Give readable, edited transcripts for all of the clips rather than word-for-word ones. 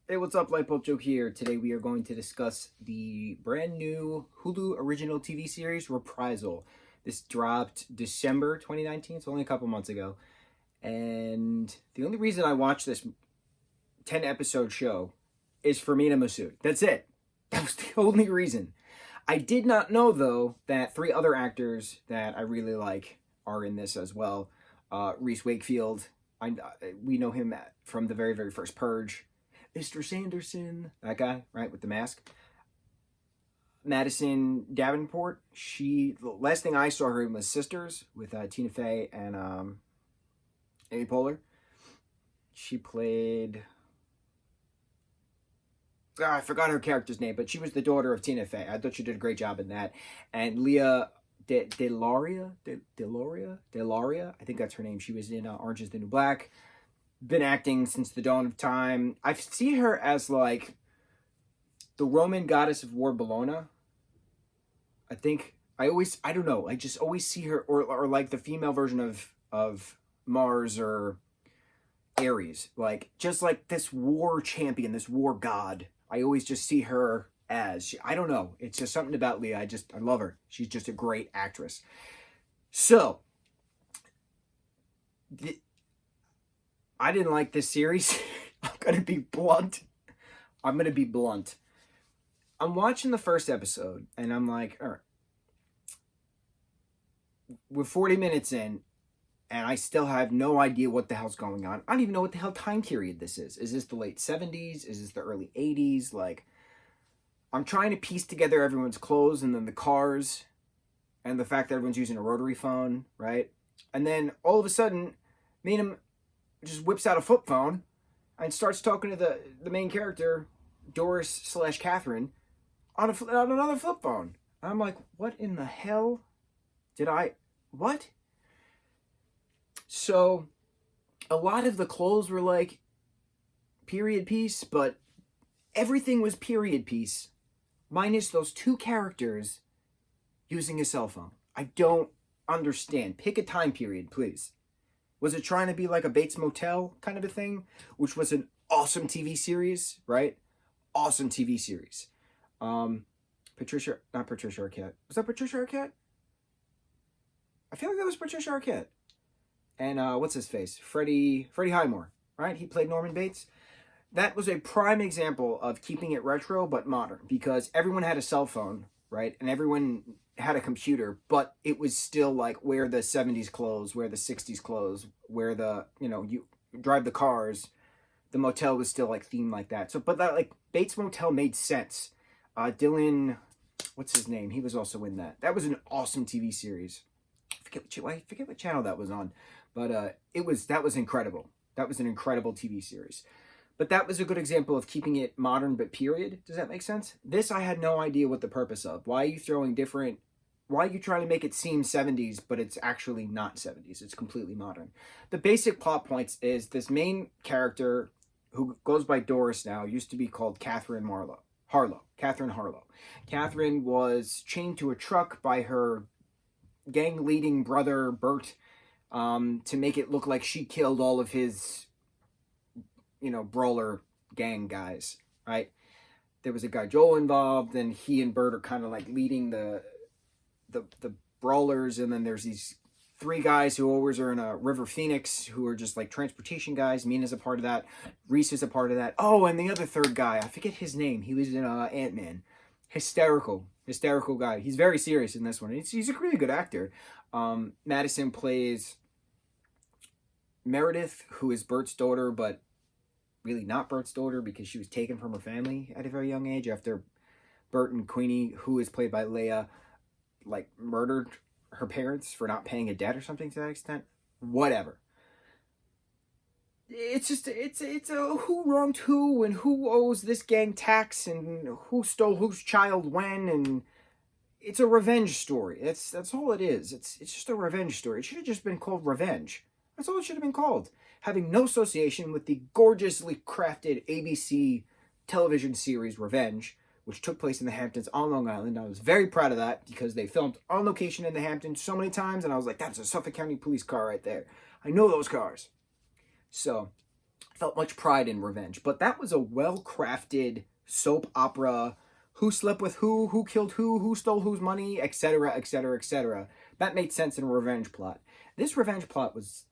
Hey, what's up? Lightboltjoe here. Today we are going to discuss the brand new Hulu original TV series, Reprisal. This dropped December 2019, so only a couple months ago. And the only reason I watched this 10-episode show is for Mina Masood. That's it. That was the only reason. I did not know, though, that three other actors that I really like are in this as well. Reese Wakefield, we know him from the very, very first Purge. Mr. Sanderson, that guy, right, with the mask. Madison Davenport, the last thing I saw her in was Sisters with Tina Fey and Amy Poehler. She played, I forgot her character's name, but she was the daughter of Tina Fey. I thought she did a great job in that. And Leah Delaria, I think that's her name. She was in Orange is the New Black. Been acting since the dawn of time. I see her as like the Roman goddess of war, Bellona. I don't know. I just always see her, or like the female version of Mars or Ares, like just like this war champion, this war god. I always just see her as. I don't know. It's just something about Leah. I love her. She's just a great actress. So. I didn't like this series. I'm going to be blunt. I'm watching the first episode, and I'm like, all right. We're 40 minutes in, and I still have no idea what the hell's going on. I don't even know what the hell time period this is. Is this the late 70s? Is this the early 80s? Like, I'm trying to piece together everyone's clothes, and then the cars, and the fact that everyone's using a rotary phone, right? And then, all of a sudden, just whips out a flip phone and starts talking to the main character, Doris/Catherine, on another flip phone. And I'm like, what in the hell what? So, a lot of the clothes were like period piece, but everything was period piece, minus those two characters using a cell phone. I don't understand. Pick a time period, please. Was it trying to be like a Bates Motel kind of a thing? Which was an awesome TV series, right? Awesome TV series. Not Patricia Arquette. Was that Patricia Arquette? I feel like that was Patricia Arquette. And what's his face? Freddie Highmore, right? He played Norman Bates. That was a prime example of keeping it retro but modern, because everyone had a cell phone, right? And everyone had a computer, but it was still like where the 70s clothes, where the 60s clothes, where you drive the cars, the motel was still like themed like that. So, but that like Bates Motel made sense. Dylan, what's his name? He was also in that. That was an awesome TV series. I forget what channel that was on, but that was incredible. That was an incredible TV series. But that was a good example of keeping it modern but period. Does that make sense? This I had no idea what the purpose of. Why are you trying to make it seem 70s, but it's actually not 70s? It's completely modern. The basic plot points is this main character, who goes by Doris now, used to be called Catherine Harlow. Catherine was chained to a truck by her gang-leading brother, Bert, to make it look like she killed all of his brawler gang guys, right? There was a guy Joel involved, and he and Bert are kind of like leading the brawlers, and then there's these three guys who always are in a River Phoenix who are just like transportation guys. Mina's a part of that. Reese is a part of that. Oh, and the other third guy, I forget his name. He was in Ant-Man. Hysterical guy. He's very serious in this one. He's a really good actor. Madison plays Meredith, who is Bert's daughter, but really not Bert's daughter because she was taken from her family at a very young age after Bert and Queenie, who is played by Leia, like murdered her parents for not paying a debt or something to that extent. Whatever. It's a who wronged who, and who owes this gang tax, and who stole whose child when, and it's a revenge story. That's all it is. It's just a revenge story. It should have just been called Revenge. That's all it should have been called. Having no association with the gorgeously crafted ABC television series Revenge, which took place in the Hamptons on Long Island. I was very proud of that because they filmed on location in the Hamptons so many times, and I was like, that's a Suffolk County police car right there. I know those cars. So, felt much pride in revenge. But that was a well-crafted soap opera. Who slept with who killed who stole whose money, etc., etc., etc. That made sense in a revenge plot. This revenge plot was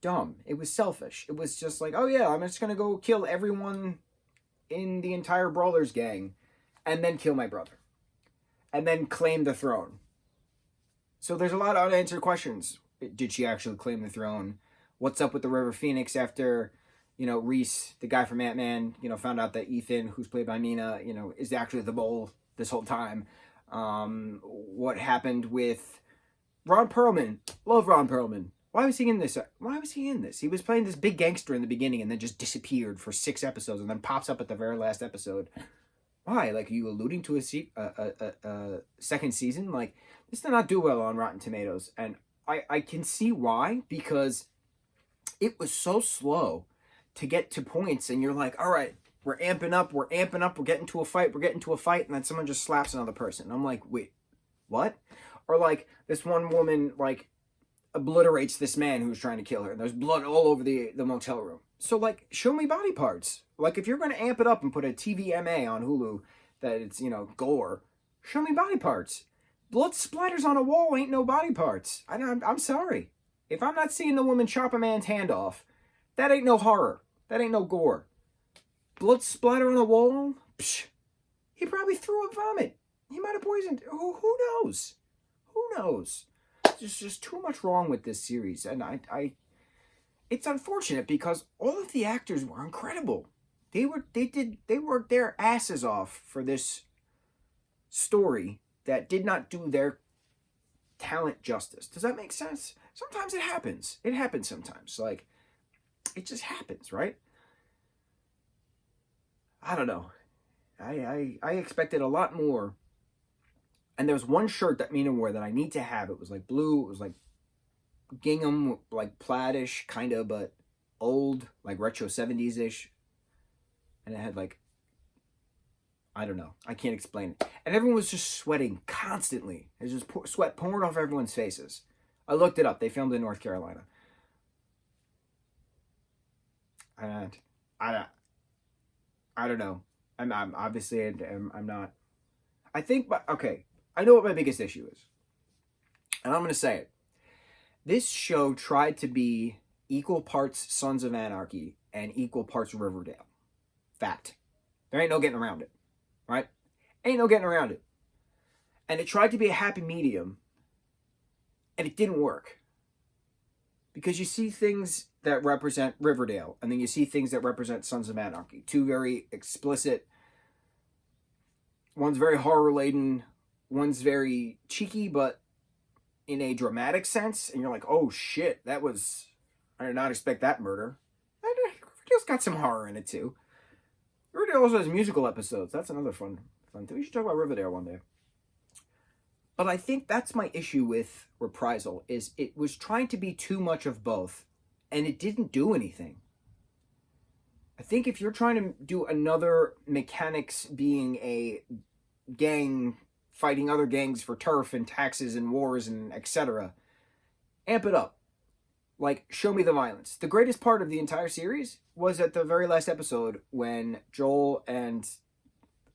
dumb. It was selfish. It was just like, oh yeah, I'm just gonna go kill everyone in the entire Brawlers gang, and then kill my brother. And then claim the throne. So there's a lot of unanswered questions. Did she actually claim the throne? What's up with the River Phoenix after, Reese, the guy from Ant-Man, found out that Ethan, who's played by Mina, is actually the mole this whole time. What happened with Ron Perlman? Love Ron Perlman. Why was he in this? He was playing this big gangster in the beginning and then just disappeared for 6 episodes and then pops up at the very last episode. Why? Like, are you alluding to a second season? Like, this did not do well on Rotten Tomatoes. And I can see why, because it was so slow to get to points, and you're like, all right, we're amping up, we're getting to a fight, and then someone just slaps another person. And I'm like, wait, what? Or like, this one woman, like, obliterates this man who's trying to kill her, and there's blood all over the motel room. So, like, show me body parts. Like, if you're going to amp it up and put a TVMA on Hulu that it's, gore, show me body parts. Blood splatters on a wall ain't no body parts. I'm sorry. If I'm not seeing the woman chop a man's hand off, that ain't no horror. That ain't no gore. Blood splatter on a wall? Psh, he probably threw up vomit. He might have poisoned. Who knows? Who knows? There's just too much wrong with this series. And it's unfortunate because all of the actors were incredible. They worked their asses off for this story that did not do their talent justice. Does that make sense? Sometimes it happens. It happens sometimes. Like, it just happens, right? I don't know. I expected a lot more. And there's one shirt that Mina wore that I need to have. It was like blue. It was like gingham, like plaid-ish, kind of, but old, like retro 70s-ish. And it had like, I don't know. I can't explain it. And everyone was just sweating constantly. There's just sweat pouring off everyone's faces. I looked it up. They filmed in North Carolina. And I don't know. I'm obviously I'm not. I think, but okay. I know what my biggest issue is, and I'm going to say it. This show tried to be equal parts Sons of Anarchy and equal parts Riverdale. Fact. There ain't no getting around it, right? Ain't no getting around it. And it tried to be a happy medium, and it didn't work. Because you see things that represent Riverdale, and then you see things that represent Sons of Anarchy. Two very explicit, one's very horror-laden, one's very cheeky, but in a dramatic sense, and you're like, oh shit, I did not expect that murder. Riverdale's got some horror in it too. Riverdale also has musical episodes. That's another fun thing. We should talk about Riverdale one day. But I think that's my issue with Reprisal, is it was trying to be too much of both, and it didn't do anything. I think if you're trying to do another mechanics being a gang fighting other gangs for turf and taxes and wars and etc., amp it up. Like, show me the violence. The greatest part of the entire series was at the very last episode when Joel and,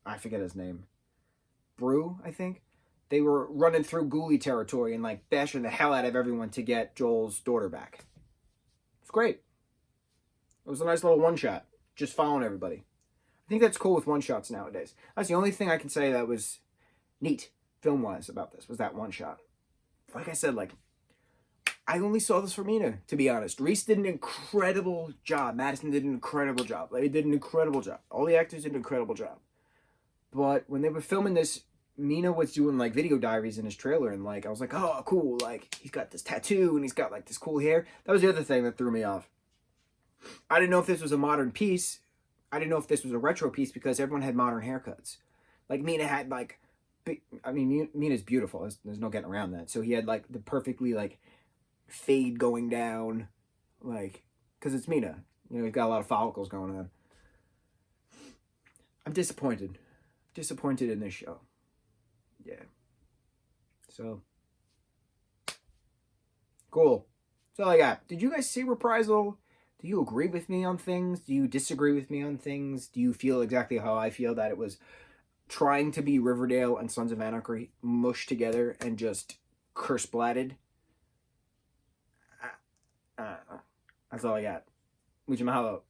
I forget his name, Brew, I think, they were running through ghoulie territory and like bashing the hell out of everyone to get Joel's daughter back. It's great. It was a nice little one-shot, just following everybody. I think that's cool with one-shots nowadays. That's the only thing I can say that was neat, film-wise, about this, was that one-shot. Like I said, like, I only saw this for Mina, to be honest. Reese did an incredible job. Madison did an incredible job. They did an incredible job. All the actors did an incredible job. But when they were filming this, Mina was doing, like, video diaries in his trailer, and, like, I was like, oh, cool, like, he's got this tattoo, and he's got, like, this cool hair. That was the other thing that threw me off. I didn't know if this was a modern piece. I didn't know if this was a retro piece because everyone had modern haircuts. Like, Mina had, like, Mina's beautiful. There's no getting around that. So he had, like, the perfectly, like, fade going down, like, because it's Mina. You know, he's got a lot of follicles going on. I'm disappointed. Disappointed in this show. Yeah. So, cool. That's all I got. Did you guys see Reprisal? Do you agree with me on things? Do you disagree with me on things? Do you feel exactly how I feel, that it was trying to be Riverdale and Sons of Anarchy mushed together and just curse blatted? That's all I got. Mucho mahalo.